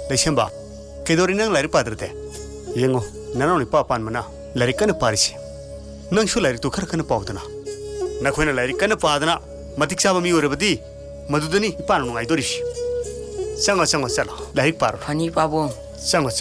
Leishangthem, kedori nang lari padrete. Yengo, Nanao ni papan mana, lari kana parisi. Nang shu lari tu khar kana paudana. Nakhoi na lari kana padana, matik saba mi orebadi, madudani ipanu ngai dorish. Sanga sala, lari par. Hani pabong. Sanga.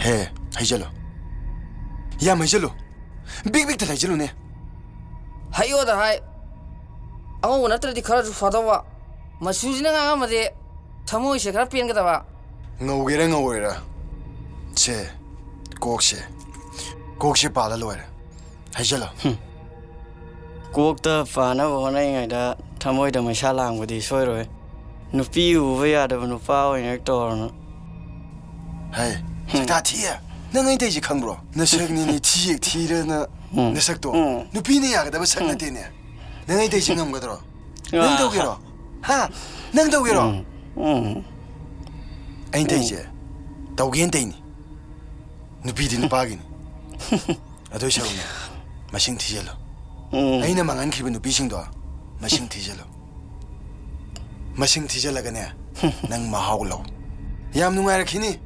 Hey, Hajalo. Yeah, Majalo. Big to Hajalo ne. Hayo the high. I want after the courage for the wa. Masuzina Amade Tamu Shakapian Gava. No getting over. Che, Gokshe. Gokshe Pala lawyer. Hajalo. Cook the Fana warning at Tamoy the Mashalang with the soil. No few way out of no foul in Hector. Hey, that here. Nang I take you come, bro. No second tea, no sector. No pinia, that was second dinner. Nang I take you come, Godro. Nando Giro. Ha! Nando Giro. Ain't they? Dogiantain. No beat in the bargain. I do show me. Machine Tijello. I ain't a man keeping the beaching door. Machine Tijello. Machine Tijelagana. Nang mahau lo. Yam nungai kini.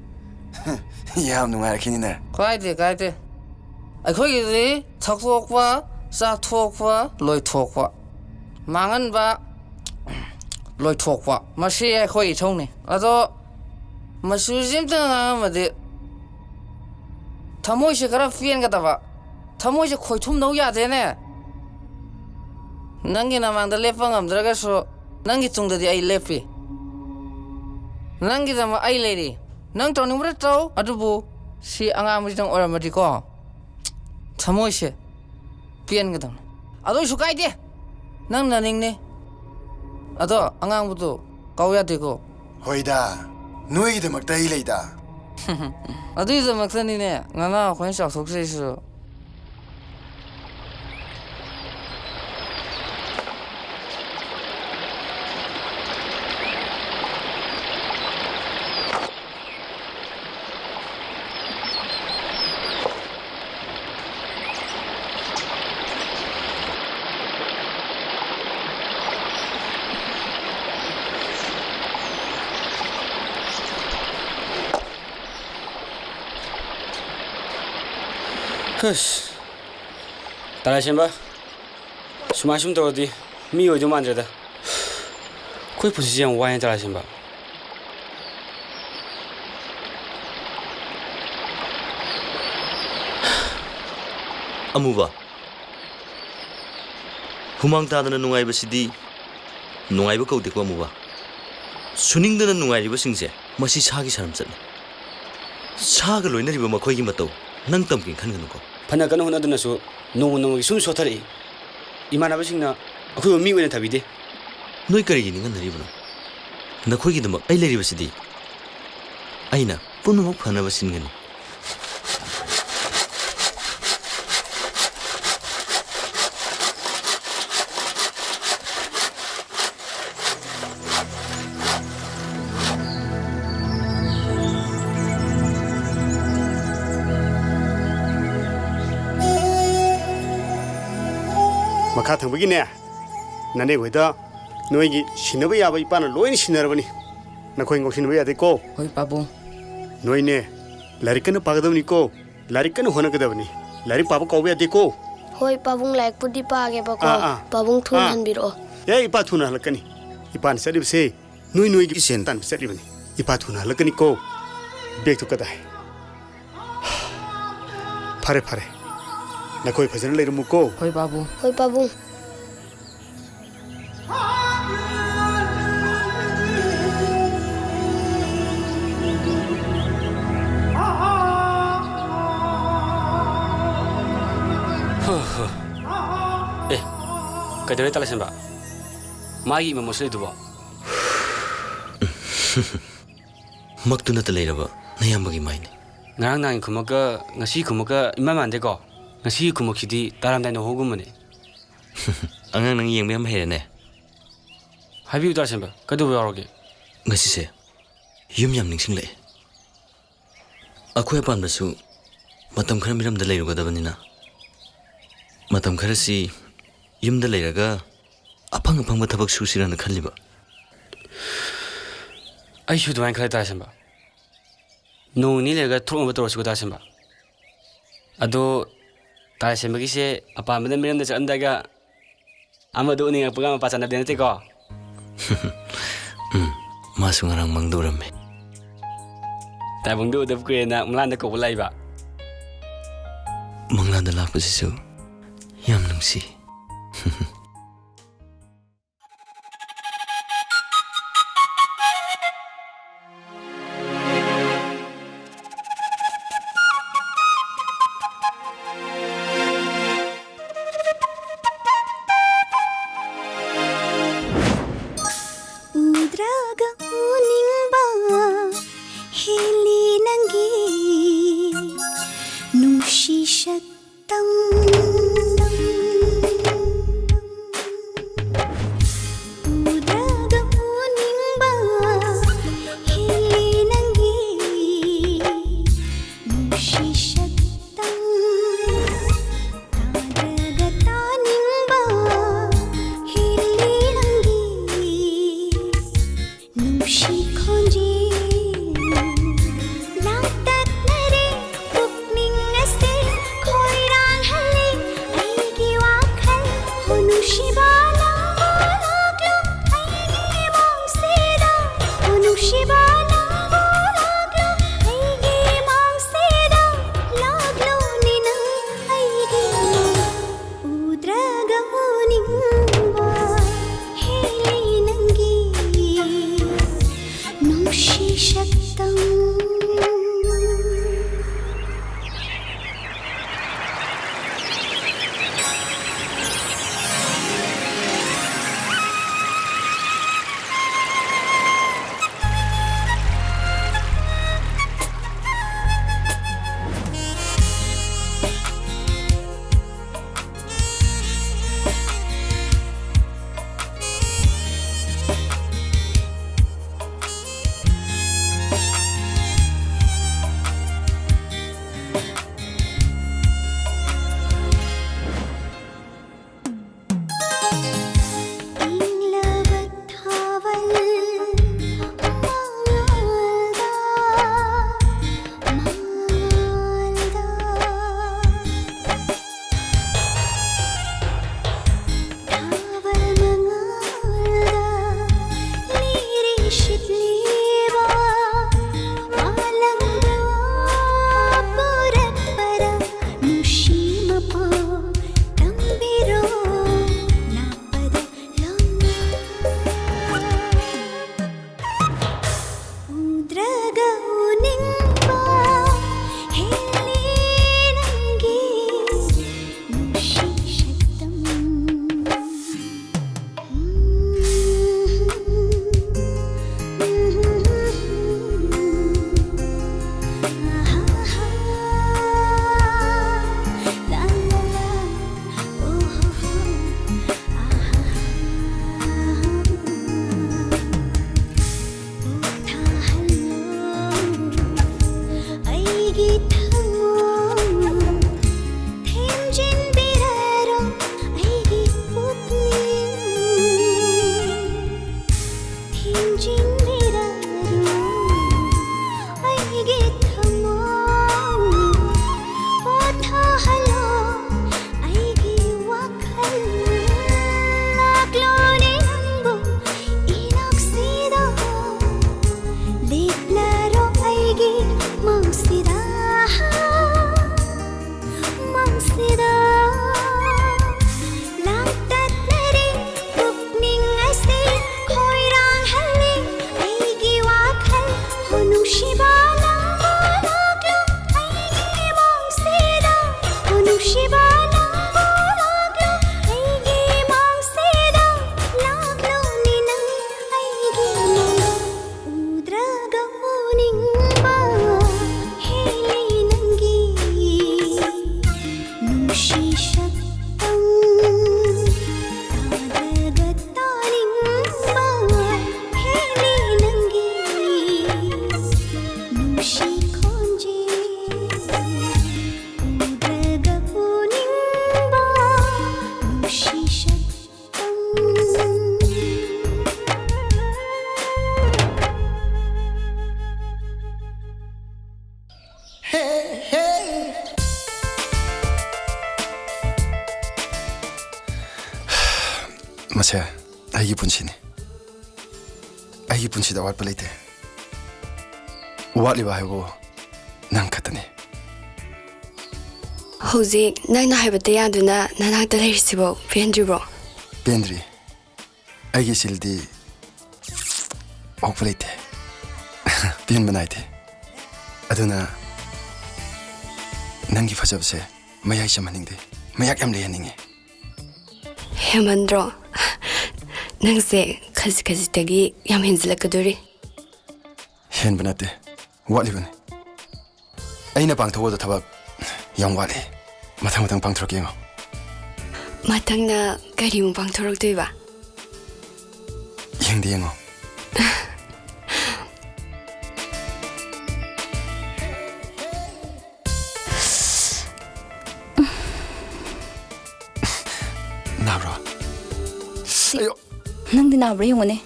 Yam nungai kini na. Kaide. Akhoi gi thok wa sa thok wa loi thok wa. Mangan ba loi thok wa. Masi akhoi thong ni. Ado masu jim ta ma de thamoi se kara fian ga ta ba. Thamoi se khoi thum no ya de ne. Nangi na mang da lepa ngam dra ga so nangi tung da di ai lepi. Nangi da ma ai le ri. Nang tong ni mra taw adubu si anga mu jang ora ma di ko. Thamoi se pian ga dam. Ado su kai de. Nang na ning ne. Ado angang bu do kaw ya de ko. Hoida. Noi gi de mak dai le da. Ado is mak san ni ne. Ngana khwen sak sok se su. Hush. Tarashimba. Sumashum todi. Mi ojo manjada. Koi position wayan tarashimba. Amuba. Humang tadana nungai basidi. Nungai ba kaude ko amuba. Suning dana nungai riba singse. Masi sagi saram chatne. Saga loina riba makhoi gi matau. Nang tamkin khangan ko. Phana kan hona dana su nong sum sothari. Imana basingna akhoi mi wena thabide. Noi kari gi ningan nari bana. Nakhoi gi dama ai leri basidi. Aina punu phana basingani. Makha thang bagi ne. Nane goida noi gi sinaba ya ba ipana loi ni sinarabani. Nakhoi ngok sinaba ya de ko. Hoi babu. Noi ne larikan pagadawni ko. Larikan hona gadawni. Lari papa ko ya de ko. Hoi pabung like pudi pa ge ba ko. Pabung thun han biro. Ye ipa thuna halakani. Ipan sadib se noi gi sentan sadibani. Ipa thuna halakani ko. Bek to kadai. Phare. Nakhoi phajana leirumu ko. Hoi babu. Hoi pabung. Kadare tarashimba. Magi ma mosle duba. Maktuna ta leiraba. Nayambagi maini. Ngarang nang khumaka ngasi khumaka imamande ko. Ngasi khumokidi taramdai no hogumane. Angang nang yeng mem herene. Habi tarashimba. Kadu yaroge. Ngasi se. Yum yam ningsing le. Akhoi pan basu matam khara miram da leiruga dabanina. Matam khara si yum da leiraga apang thabak susirana khalliba. Ai shu duan khalai tarashimba. No ni lega thong ba torsu tarashimba. Ado tarashimba gi se apa madan miram da chandaga amadu ni apga ma pasana denate ko. Masu ngarang mangdurame. Tabungdu dab kre na mlanda ko laiba. Manglanda lakpasisu yam nungsi. Mase, aigi punchini. Aigi punchi da wat palite. Wat liba haibo nang katani. Houzik nang na haibate yaduna nanak da leirisibo Birendrajit. Birendrajit. Aigi sildi ok palite. Bien banaite. Aduna nangi fajabse mayai chamaningde. Mayak yam leyaninge. Hemandro. Nangse kazi tagi yam hinzilakaduri. Hen banate. Wat libane. Aina pangthawa thabak yam wale. Matang pangthorok yengo. Matangna kari mong pangthorok tuiba. Yengde yengo. Nabra. Ayo. Nang di nabra yung ane.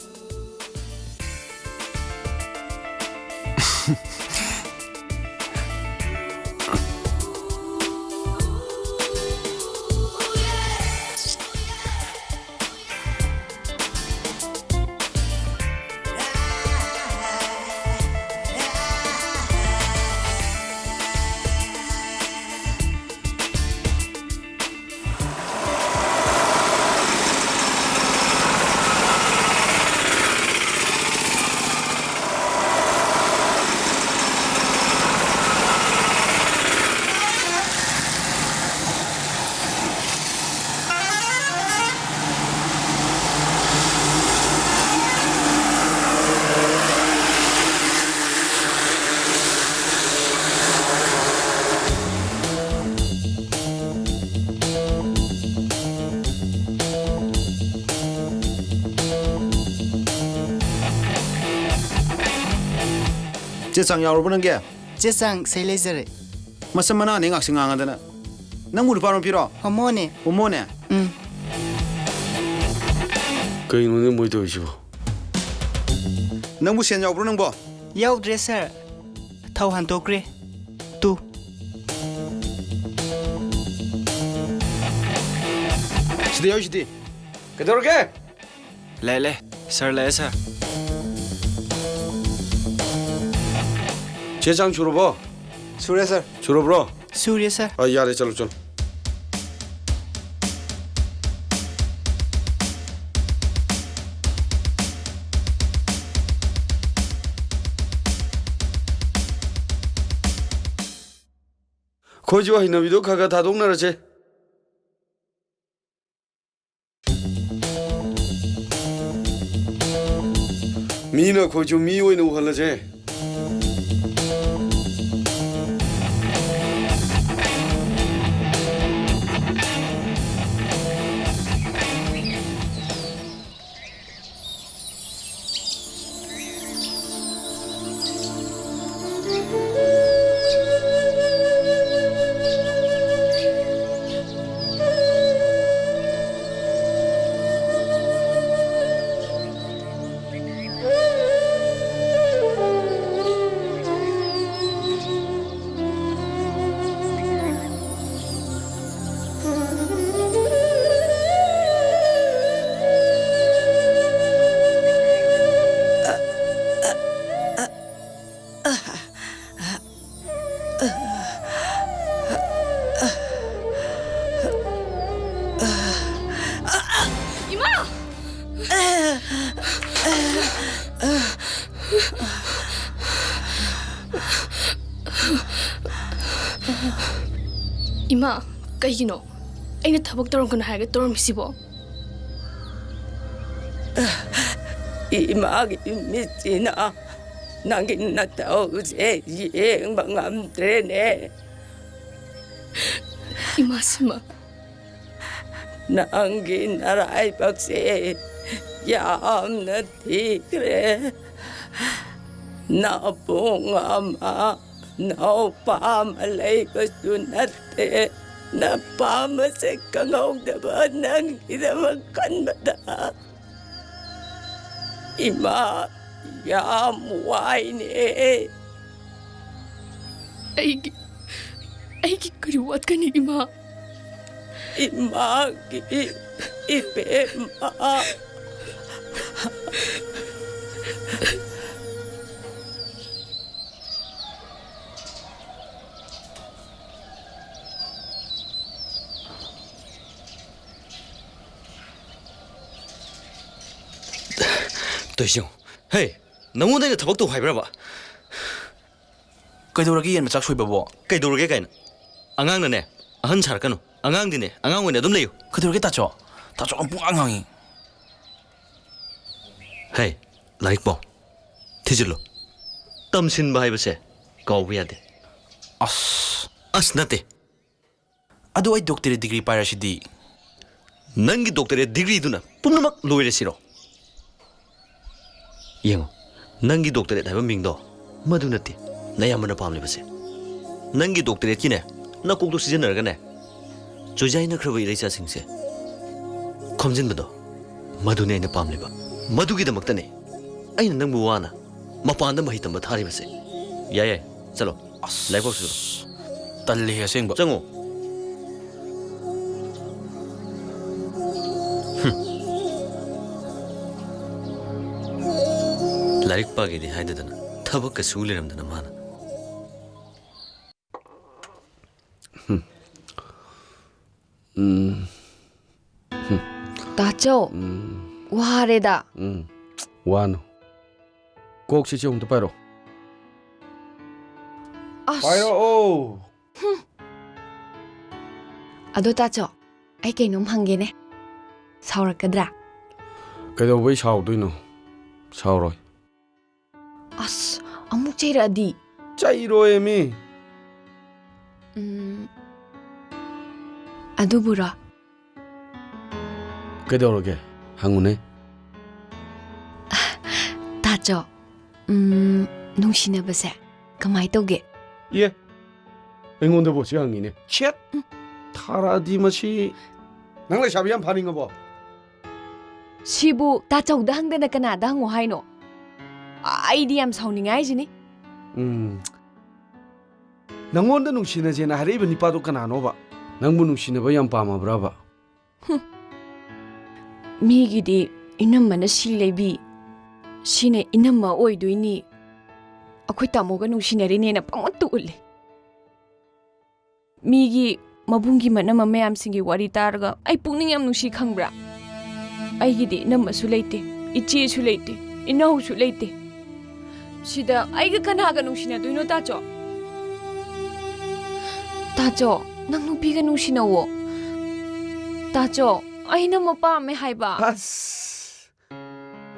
Jesang yauro bunang ge. Jesang say laser. Masamana ne ngak singa ngada na. Nang mulu paron piro. Homone. Homone. Kay nung mo ito sibo. Nang bu sen yauro nang bo. Yaw dresser. Thau han tokre. Tu. Sidi yaw sidi. Kador ge. Le, sir le sir. Jesang churo bo. Surya sir. Churo bro. Surya sir. Yare chalo chalo. Khojiwa hinabido khaga thadong na rache. Mina khoju mi oina uhala je. Ima, kaigino. Aina thabak torong kana haga torom sibo. Ima misina nangin na tao se yeng bangam trene. Ima sima. Nangin arai pakse yam na tikre. Na pungama na pamalay kasunate. Na pamasek kangaw dapat nang idamakan mata. Ima yamuay ni. Ay kariwat ka ni Ima. Ima Ipema. Toisyo, hey, nangonda ina thabak to haibra ba? Kaidoragi yan machak soiba bo. Kaidorage kaina. Angang na ne, ahan sarkano. Angang dine, angang wena dum leyo. Kaidoragi tacho. Tacho ang pung angangi. Hey, laik po. Tijilo. Tamsin ba haibase? Kaubi ade. As nate. Ado ay doctorate degree para si di. Nangi doctorate degree duna. Pumnamak loire siro. Yengo, nangi doctorate haiba mingdo. Madu nati. Nayamana pamle base. Nangi doctorate kine. Na kokdo sijenar ne. Jojai na khrabai Eliza singse. Khomjin bado. Madu ne na pamle ba. Madu gi damakta ne. Aina nang buwana. Mapanda mahi tamba thari base. Yai, chalo. Laifo su. Talli he singba. Chango. Larik pagi di haidadana. Thabak ka suliramdana mana. Tacho. Wareda. Wano. Kok si chong taparo. Pairo oh. Ado tacho. Ay kay nung hangine. Saurak kadra. Kaya wei sao doino. Sao rồi. Amuk chaira di. Chairo emi. Ado bura. Kaidorage hangune. Tacho. Nungsina base. Kamay toge. Ye. Engonda bo si hangine. Chet. Thara di masi. Nang lai sabiam phaninga bo. Sibu tacho da hangde na kanada hango haino. Idea am sauningai sini. Nangonda nungsina jena hariba nipa do kanano ba. Nangbu nungsina ba yam pama braba. Migidi inamana si lebi. Sine inama oidoini. Akoy tamoga nungsinarine na pangontu uli. Migi mabungi manama mayam singi wari targa ay pungning yam nungsi khangbra. Ay gidi inama su leite, ichi su leite, inahu su leite. Sida ay ga kanaga nungsina doino tacho. Tacho, nang nupiga nungsina wo. Tacho, ay na mapame haiba.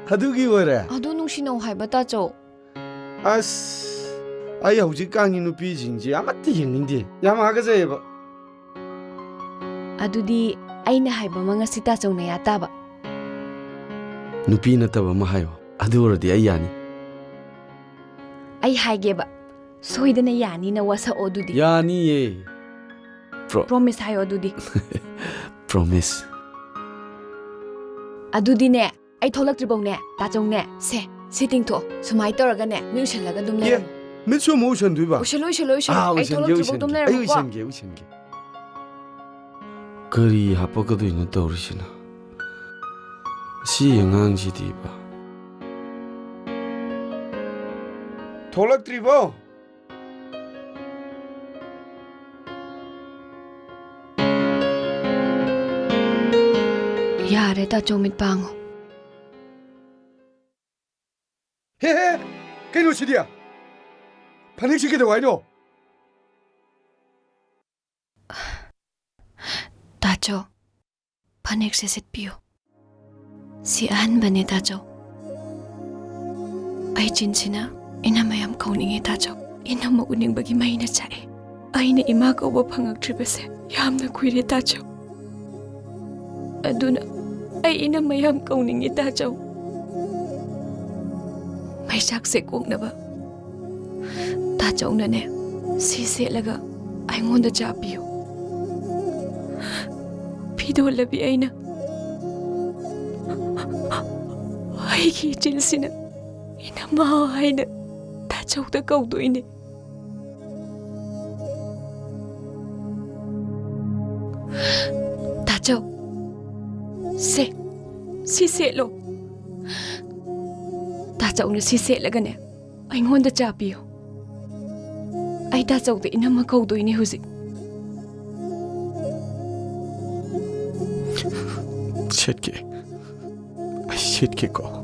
Adugi wara. Ado nungsina haiba tacho. Ay hauji kangi nupi jingji amatti yengingdi. Yam hagazayeba. Adudi ay na haiba mga si tacho na yata ba. Nupi na taba mahayo. Aduradi ay yani. Ay haige ba. Soida na yani na wasa odudi. Yani ye. Promise hayo adudi. Promise. Adudi ne. Ay tholak tribong ne. Tachong ne. Se. Sitting to. Sumay toraga ne. Miushan laga dum le. Mitsu mo ushan duba. Ushalo. Ay tholak tribong dum le. Ay ushange. Kari hapagado ina taurishina. Si yangang si diba. Tholak tribo. Yare tachong mitpango. He, kano si dia? Panik si kita waino. Tacho, panik si sitpio. Si an ba ni tacho? Ay chinsina, inamayam kauningi tacho. Inamauning bagi may na chae. Ay na imagaw ba pangagtribase. Yam na kuire tacho. Aduna, ay inamayam kauningi tacho. May sakse kong na ba? Tacho na ne, sisi laga, ay ngonda chapiyo. Pido labi ay na. Ay kichil sina, inamahay na, tacho da kaudo ine. Tacho, Si setlo. Ta chau na si setlagane. Aingonda chapiyo. Ai ta chau de inama kaudoini husi. Setke. Ai setke ko.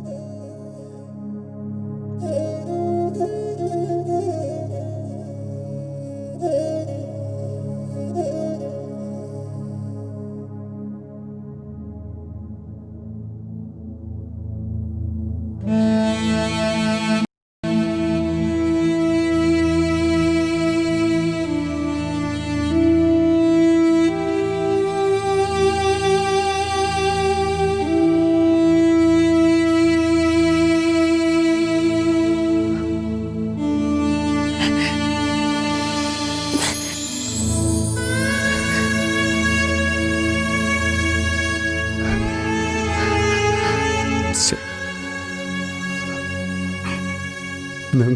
Nang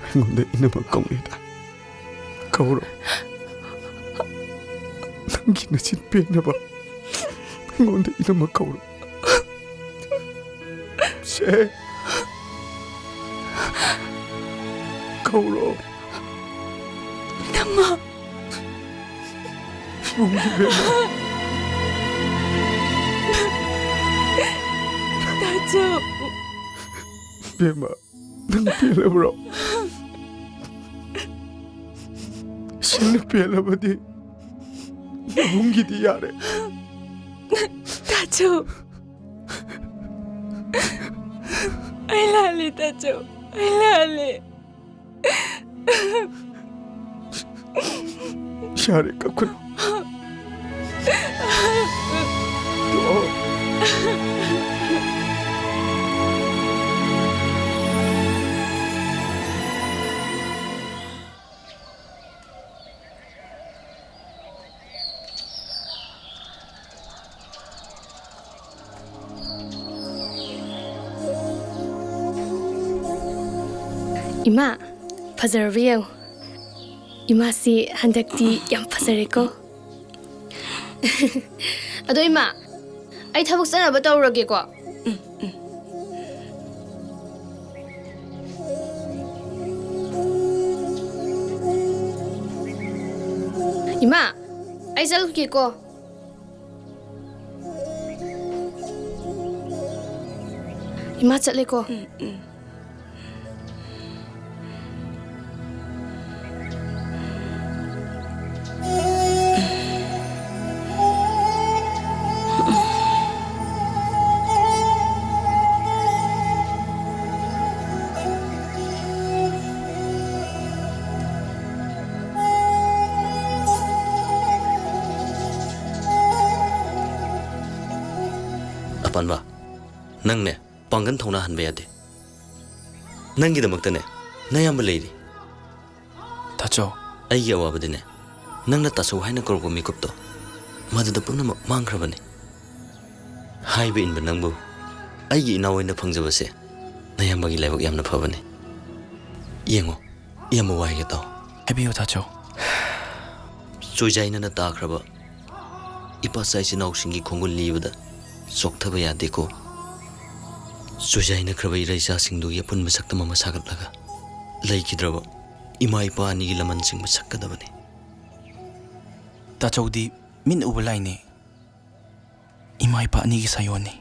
aingonda inama kaunida kauro nangi nachin penaba aingonda inama kauro se kauro Nama Tacho Bema nang pila bro sila pila ba di nabunggi di yare Tacho Ay lali Tacho Ay lali Shari ka kuno Ima, fazarviyo. Ima si handakti yam fazareko. Ado ima, ay thabak sanaba tawrage ko. Ima, ay salke ko. Ima chatle ko. Apanba, nang ne pangan thona hanbe yade. Nangi damakta ne nayamba leiri. Tacho, ai ya wabade ne. Nang na taso haina korko mikupto. Madada puna mangkrabane. Hai be inba nangbu. Ai gi inawe na phangjaba se. Nayamba gi laibak yamna phabane. Yengo, yamba wai ge taw. Habiyo Tacho. Sojaina na takraba. Ipa sai sinau singi khongul libada. Sokthaba yade ko. Sojaina khrabai raisa singdu ya pun masak tama masagat laga. Lai kidraba. Ima ipa ani gi laman sing masak kadabane. Tacho di min ubalai ne. Ima ipa ani gi sayone.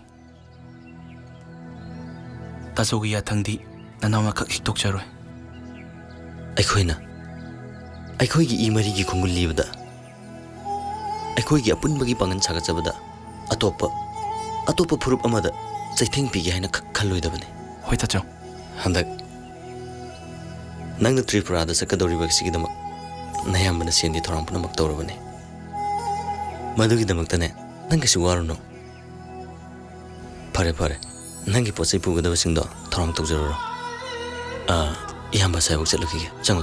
Tacho gi yathang di Nanao na kak hiktok charoy. Aikhoi gi imari gi khongul libada. Aikhoi gi apun bagi pangan sagat jabada. Atopa phurup amada chaitheng pigi haina khalloi dabane. Hoi Tacho. Handak nangna Tripura da sakadori baksigi damak nayambana sendi thorang punamak tawrabane. Madugi damaktane nangasi waruno. Pare nangi pochai pugadaba singdo thorang tawjaroro. Iyamba saibak chatlukige chango.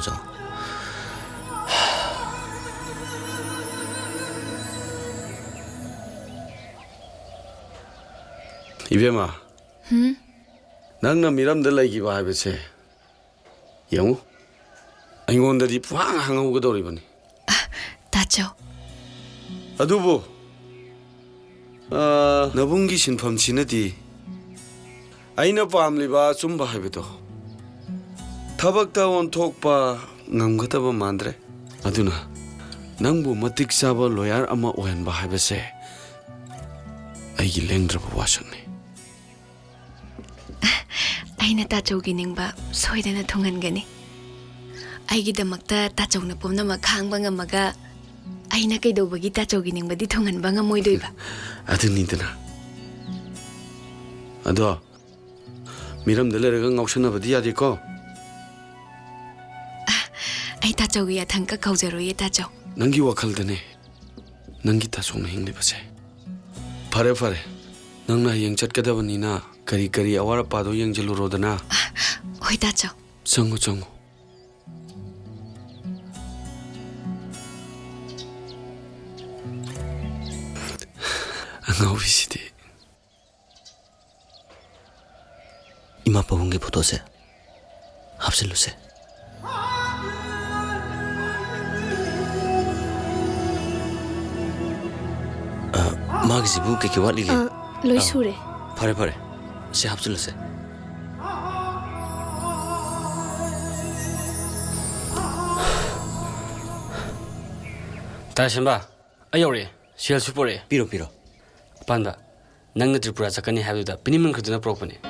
Ibema. Nangna miramda laigiba haibese. Yengu. Aingonda puang hangaugadoribani. Tacho. Adubu. Nabungi sinfam sinadi aina pamliba chumba haibito thabakta onthokpa ngamgataba mandre aduna nangbu matik saba lawyer ama ohenba haibase aigi lengdraba wasangni aina tachogi ningba soidana thongangani aigi damakta tachongna pomna makhangba ngamaga aina kaidobagi tachogi ningbadi thonganba ngamoidoiba adunidana ado miram deleraga ngausanabadi yadiko ai tachogi athangka kaujaro ye tacho nangi wakhaldane nangi tachongna hinglibase fare fare nangna yeng chatkadabanina kari kari awara pado yeng jalurodana hoi tacho chango chango angawisi Ima pahungi foto se hapsin lu se magi sibu Keke wat lili loi sure pare pare se hapsin lu se Tashinba ayore shell supore piro piro panda nangna Tripura chakani habuda piniman khuduna propane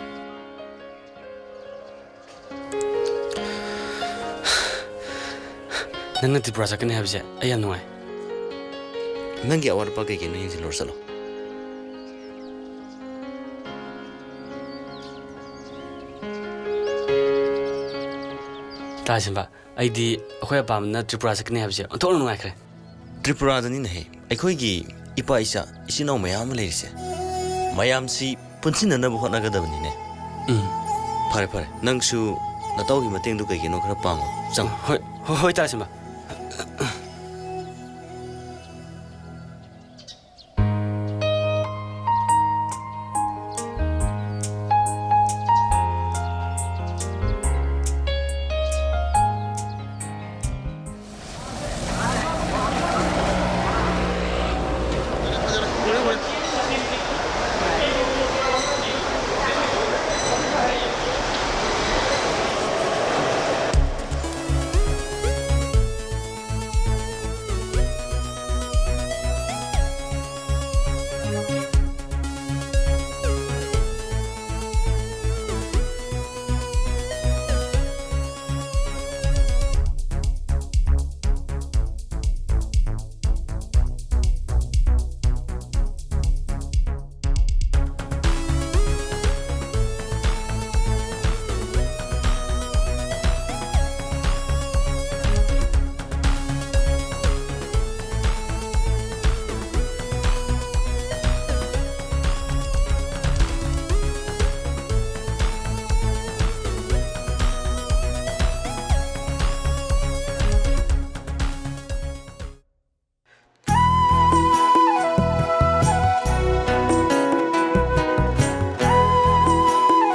nangna Tripura chakani habse ayam nuai nangi awar pa Keke no yeng lor salo Tashinba aidi akhoi pamna Tripura chakani habse onthor nuai khre Tripura dani nahe akhoi ipa isa isinau mayam leirise mayam si punsinna na buhot nagadabani ne pare pare nangsu natau gi mateng du Keke no khara pango chang hoi Tashinba